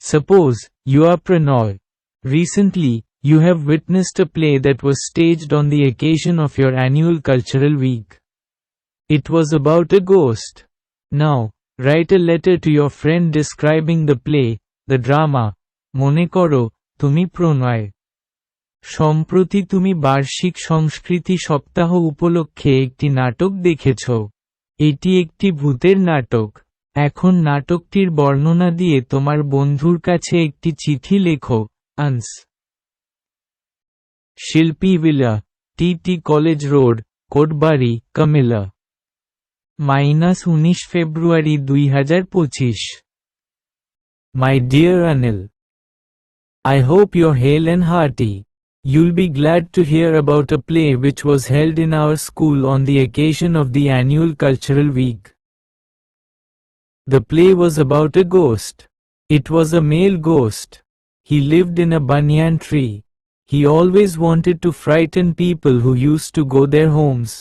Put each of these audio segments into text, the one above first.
Suppose you are Pranoy. Recently, you have witnessed a play that was staged on the occasion of your annual cultural week. It was about a ghost. Now, write a letter to your friend describing the play, the drama. মনে করো, তুমি প্রণয়। সম্প্রতি তুমি বার্ষিক সংস্কৃতি সপ্তাহ উপলক্ষে একটি নাটক দেখেছ। এটি একটি ভূতের নাটক। এখন নাটকটির বর্ণনা দিয়ে তোমার বন্ধুর কাছে একটি চিঠি লেখো। আনস শিল্পী villa, T college road, Kotbari, Kamila. -19 February 2025। My dear Anil, I hope you're hale and hearty. You'll be glad to hear about a play which was held in our school on the occasion of the annual cultural week. The play was about a ghost. It was a male ghost. He lived in a banyan tree. He always wanted to frighten people who used to go their homes.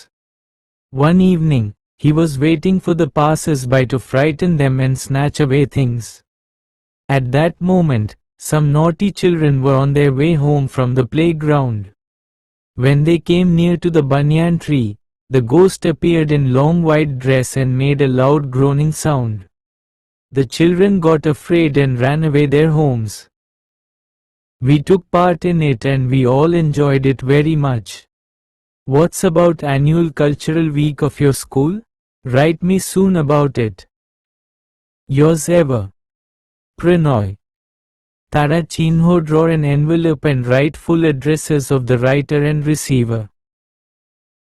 One evening, he was waiting for the passers-by to frighten them and snatch away things. At that moment, some naughty children were on their way home from the playground. When they came near to the banyan tree, the ghost appeared in long white dress and made a loud groaning sound. The children got afraid and ran away their homes. We took part in it and we all enjoyed it very much. What's about annual cultural week of your school? Write me soon about it. Yours ever, Pranoy. Tara Chinho, draw an envelope and write full addresses of the writer and receiver.